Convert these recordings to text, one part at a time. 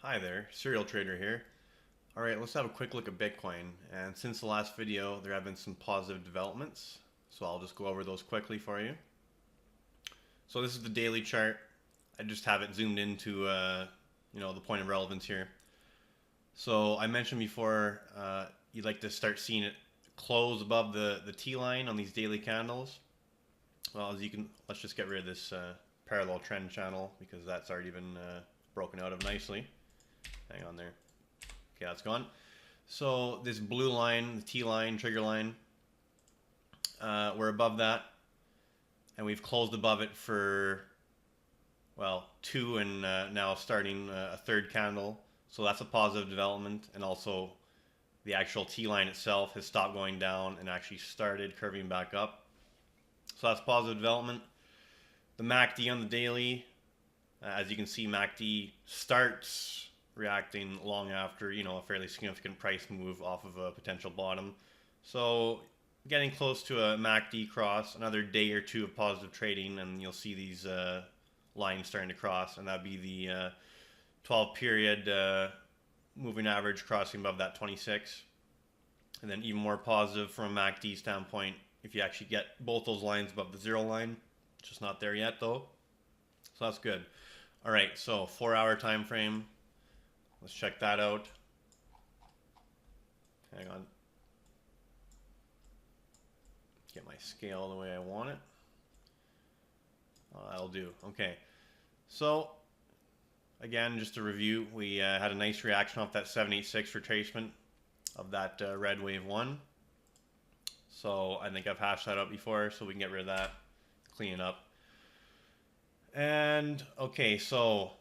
Hi there, Serial Trader here. Alright, let's have a quick look at Bitcoin. And since the last video, there have been some positive developments. So I'll just go over those quickly for you. So this is the daily chart. I just have it zoomed into the point of relevance here. So I mentioned before, you'd like to start seeing it close above the T line on these daily candles. Well, let's just get rid of this parallel trend channel because that's already been broken out of nicely. Hang on there. Okay, that's gone. So this blue line, the T line, trigger line, we're above that, and we've closed above it for, well, two and now starting a third candle. So that's a positive development, and also the actual T line itself has stopped going down and actually started curving back up. So that's positive development. The MACD on the daily, as you can see, MACD starts reacting long after, a fairly significant price move off of a potential bottom. So getting close to a MACD cross, another day or two of positive trading, and you'll see these lines starting to cross, and that'd be the 12 period moving average crossing above that 26. And then even more positive from a MACD standpoint if you actually get both those lines above the zero line. It's just not there yet though. So that's good. All right, so 4-hour time frame. Let's check that out. Hang on. Get my scale the way I want it. That'll do. Okay. So, again, just to review, we had a nice reaction off that 786 retracement of that red wave 1. So, I think I've hashed that out before, so we can get rid of that, clean it up. And, okay, so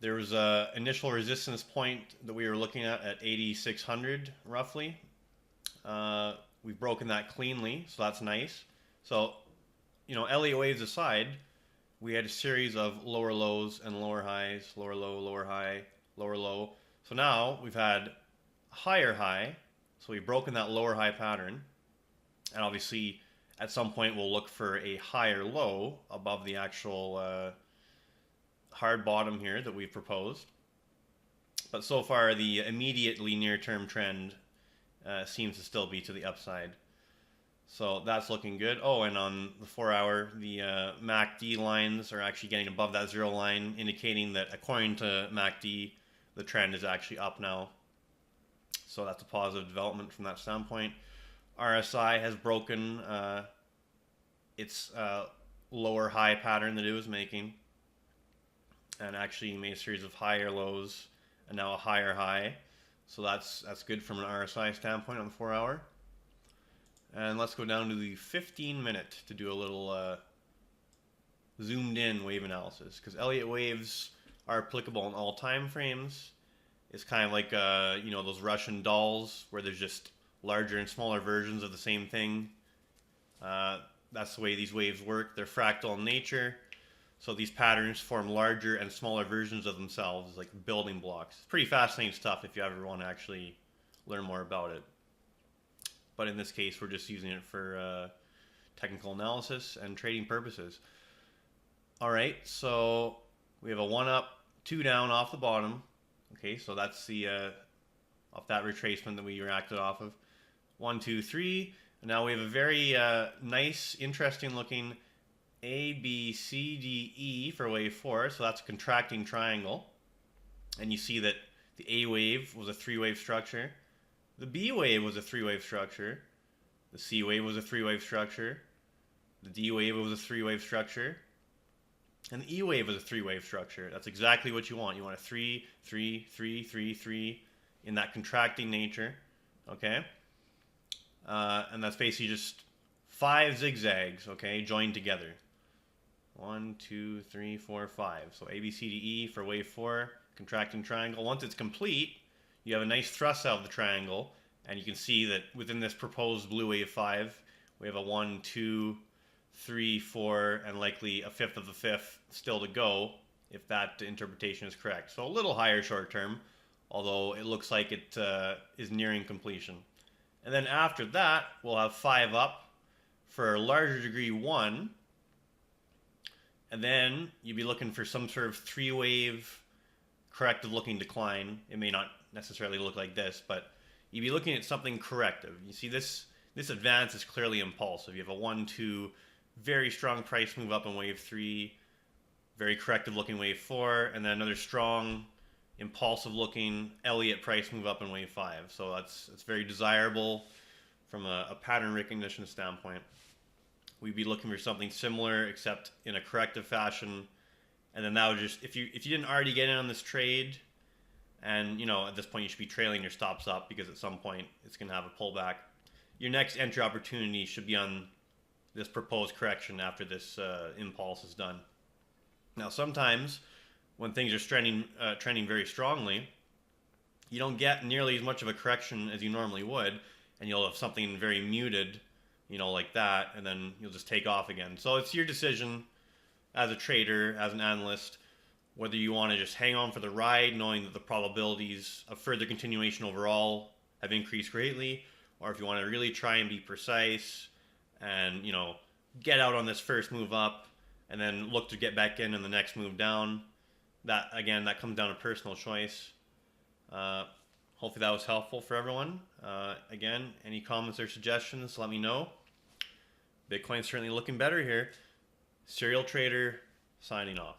there was a initial resistance point that we were looking at 8,600 roughly. We've broken that cleanly, so that's nice. So, Elliott waves aside, we had a series of lower lows and lower highs, lower low, lower high, lower low. So now we've had a higher high, so we've broken that lower high pattern. And obviously, at some point, we'll look for a higher low above the actual hard bottom here that we've proposed. But so far, the immediately near-term trend seems to still be to the upside. So that's looking good. Oh, and on the 4-hour, the MACD lines are actually getting above that zero line, indicating that according to MACD, the trend is actually up now. So that's a positive development from that standpoint. RSI has broken its lower high pattern that it was making, and actually made a series of higher lows and now a higher high. So that's good from an RSI standpoint on the 4-hour. And let's go down to the 15-minute to do a little zoomed in wave analysis, because Elliott waves are applicable in all time frames. It's kind of like those Russian dolls where there's just larger and smaller versions of the same thing. That's the way these waves work. They're fractal in nature. So these patterns form larger and smaller versions of themselves, like building blocks. It's pretty fascinating stuff if you ever want to actually learn more about it. But in this case, we're just using it for technical analysis and trading purposes. All right, so we have a 1 up, 2 down off the bottom. Okay, so that's the off that retracement that we reacted off of. 1, 2, 3. And now we have a very nice, interesting looking A, B, C, D, E for wave 4. So that's a contracting triangle. And you see that the A wave was a 3-wave structure. The B wave was a 3-wave structure. The C wave was a 3-wave structure. The D wave was a 3-wave structure. And the E wave was a 3-wave structure. That's exactly what you want. You want a 3, 3, 3, 3, 3 in that contracting nature. Okay? And that's basically just 5 zigzags, okay, joined together. 1, 2, 3, 4, 5. So A, B, C, D, E for wave 4, contracting triangle. Once it's complete, you have a nice thrust out of the triangle, and you can see that within this proposed blue wave 5, we have a 1, 2, 3, 4, and likely a fifth of the fifth still to go, if that interpretation is correct. So a little higher short term, although it looks like it is nearing completion. And then after that, we'll have 5 up for larger degree 1, and then you'd be looking for some sort of 3-wave corrective looking decline. It may not necessarily look like this, but you'd be looking at something corrective. You see this advance is clearly impulsive. You have a 1-2 very strong price move up in wave 3, very corrective looking wave 4, and then another strong impulsive looking Elliott price move up in wave 5. So it's very desirable from a pattern recognition standpoint. We'd be looking for something similar except in a corrective fashion, and then that would just, if you didn't already get in on this trade, and at this point you should be trailing your stops up because at some point it's going to have a pullback. Your next entry opportunity should be on this proposed correction after this impulse is done. Now sometimes when things are trending very strongly, you don't get nearly as much of a correction as you normally would, and you'll have something very muted, like that, and then you'll just take off again. So it's your decision as a trader, as an analyst, whether you want to just hang on for the ride, knowing that the probabilities of further continuation overall have increased greatly, or if you want to really try and be precise and, get out on this first move up and then look to get back in the next move down. That comes down to personal choice. Hopefully that was helpful for everyone. Again, any comments or suggestions, let me know. Bitcoin's certainly looking better here. Serial Trader, signing off.